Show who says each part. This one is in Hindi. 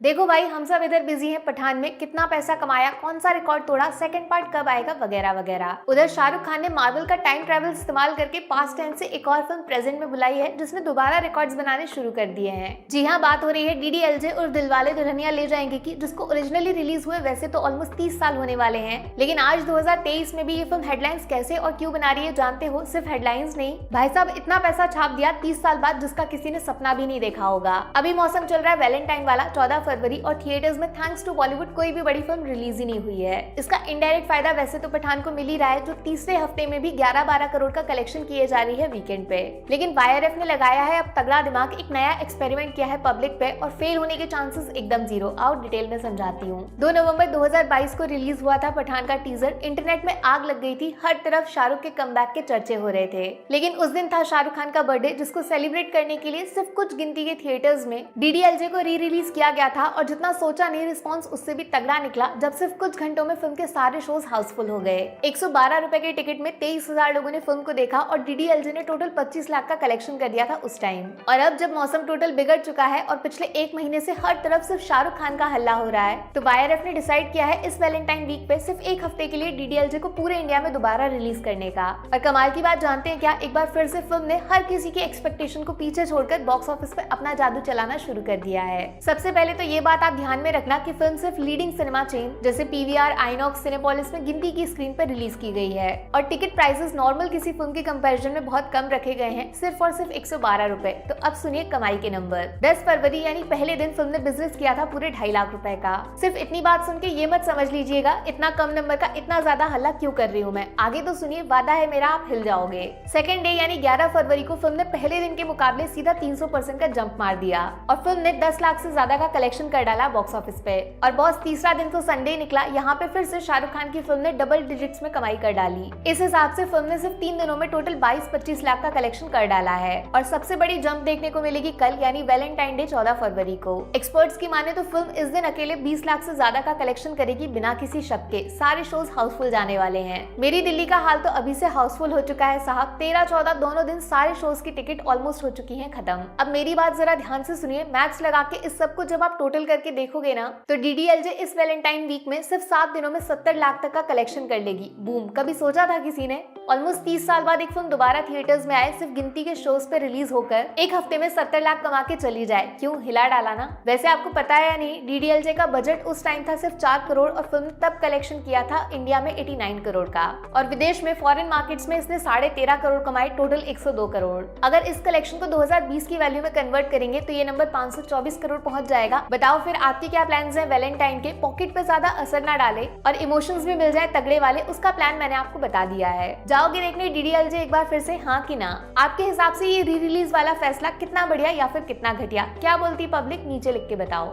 Speaker 1: देखो भाई, हम सब इधर बिजी हैं पठान में, कितना पैसा कमाया, कौन सा रिकॉर्ड तोड़ा, सेकंड पार्ट कब आएगा, वगैरह वगैरह। उधर शाहरुख खान ने मार्वल का टाइम ट्रैवल इस्तेमाल करके पास्ट टेंस से एक और फिल्म प्रेजेंट में बुलाई है, जिसमें दोबारा रिकॉर्ड्स बनाने शुरू कर दिए हैं। जी हाँ, बात हो रही है DDLJ और दिलवाले दुल्हनिया ले जाएंगे की, जिसको ओरिजिनली रिलीज हुए वैसे तो ऑलमोस्ट 30 साल होने वाले हैं, लेकिन आज 2023 में भी ये फिल्म हेडलाइंस कैसे और क्यों बना रही है जानते हो? सिर्फ हेडलाइंस नहीं भाई साहब, इतना पैसा छाप दिया 30 साल बाद, जिसका किसी ने सपना भी नहीं देखा होगा। अभी मौसम चल रहा है वैलेंटाइन वाला, 14 फरवरी, और थिएटर में थैंक्स टू बॉलीवुड कोई भी बड़ी फिल्म रिलीज ही नहीं हुई है। इसका इनडायरेक्ट फायदा वैसे तो पठान को मिल ही रहा है, जो तीसरे हफ्ते में भी 11-12 करोड़ का कलेक्शन किए जा रही है वीकेंड पे। लेकिन YRF ने लगाया है अब तगड़ा दिमाग, एक नया एक्सपेरिमेंट किया है पब्लिक पे, और फेल होने के चांसेस एकदम जीरो। आओ डिटेल में समझाती हूँ। 2 नवंबर 2022 को रिलीज हुआ था पठान का टीजर। इंटरनेट में आग लग गई थी, हर तरफ शाहरुख के कमबैक के चर्चे हो रहे थे। लेकिन उस दिन था शाहरुख खान का बर्थडे, जिसको सेलिब्रेट करने के लिए सिर्फ कुछ गिनती के थिएटर्स में DDLJ को री रिलीज किया गया था, और जितना सोचा नहीं रिस्पॉन्स उससे भी तगड़ा निकला, जब सिर्फ कुछ घंटों में फिल्म के सारे शोज हाउसफुल हो गए। 112 रुपए के टिकट में 23,000 लोगों ने फिल्म को देखा, और DDLJ ने टोटल 25 लाख का कलेक्शन कर दिया था उस टाइम। और अब जब मौसम टोटल बिगड़ चुका है और पिछले 1 महीने से हर तरफ सिर्फ शाहरुख खान का हल्ला हो रहा है, तो YRF ने डिसाइड किया है इस वैलेंटाइन वीक पे सिर्फ 1 हफ्ते के लिए DDLJ को पूरे इंडिया में दोबारा रिलीज करने का। और कमाल की बात जानते हैं क्या? एक बार फिर से फिल्म ने हर किसी की एक्सपेक्टेशन को पीछे छोड़कर बॉक्स ऑफिस पे अपना जादू चलाना शुरू कर दिया है। सबसे पहले तो ये बात आप ध्यान में रखना कि फिल्म सिर्फ लीडिंग सिनेमा चेन जैसे PVR, आइनॉक्स, सिनेपोलिस में गिनती की स्क्रीन पर रिलीज की गई है, और टिकट प्राइसेस नॉर्मल किसी फिल्म के कंपैरिजन में बहुत कम रखे गए हैं, सिर्फ और सिर्फ 112 रुपए। तो अब सुनिए कमाई के नंबर। 10 फरवरी यानी पहले दिन फिल्म ने बिजनेस किया था पूरे 2.5 लाख रुपए का। सिर्फ इतनी बात सुन के ये मत समझ लीजिएगा इतना कम नंबर का इतना ज्यादा हल्ला क्यों कर रही हूँ मैं, आगे तो सुनिए, वादा है मेरा, आप हिल जाओगे। सेकंड डे यानी 11 फरवरी को फिल्म ने पहले दिन के मुकाबले सीधा 300% का जंप मार दिया, और फिल्म ने 10 लाख से ज्यादा का कलेक्शन कर डाला बॉक्स ऑफिस पे। और बॉस, तीसरा दिन तो संडे निकला, यहाँ पे फिर से शाहरुख खान की फिल्म ने डबल डिजिट्स में कमाई कर डाली। इस हिसाब से फिल्म ने सिर्फ 3 दिनों में टोटल 22-25 लाख का कलेक्शन कर डाला है। और सबसे बड़ी जंप देखने को मिलेगी कल यानी वैलेंटाइन डे 14 फरवरी को। एक्सपर्ट्स की माने तो फिल्म इस दिन अकेले 20 लाख से ज्यादा का कलेक्शन करेगी बिना किसी शक के। सारे शोज हाउसफुल जाने वाले हैं। मेरी दिल्ली का हाल तो अभी से हाउसफुल हो चुका है साहब। 13-14 दोनों दिन सारे शोज की टिकट ऑलमोस्ट हो चुकी है खत्म। अब मेरी बात जरा ध्यान से सुनिए, मैथ्स लगा के इस सब को जब आप टोटल करके देखोगे ना, तो DDLJ इस वैलेंटाइन वीक में सिर्फ 7 दिनों में 70 लाख तक का कलेक्शन कर लेगी। बूम, कभी सोचा था किसी ने? ऑलमोस्ट 30 साल बाद एक फिल्म दोबारा थिएटर्स में आए, सिर्फ गिनती के शोज पे रिलीज होकर 1 हफ्ते में 70 लाख कमा के चली जाए। क्यों, हिला डाला ना? वैसे आपको पता है या नहीं, DDLJ का बजट उस टाइम था सिर्फ 4 करोड़, और फिल्म तब कलेक्शन किया था इंडिया में 89 करोड़ का, और विदेश में फॉरेन मार्केट्स में इसने 13.5 करोड़ कमाए, टोटल 102 करोड़। अगर इस कलेक्शन को 2020 की वैल्यू में कन्वर्ट करेंगे तो ये नंबर 524 करोड़ पहुंच जाएगा। बताओ फिर आपके क्या प्लान्स हैं वैलेंटाइन के? पॉकेट पे ज्यादा असर ना डाले और इमोशंस भी मिल जाए तगड़े वाले, उसका प्लान मैंने आपको बता दिया है। जाओगे देखने DDLJ एक बार फिर से, हाँ कि ना? आपके हिसाब से ये री रिलीज वाला फैसला कितना बढ़िया या फिर कितना घटिया? क्या बोलती पब्लिक, नीचे लिख के बताओ।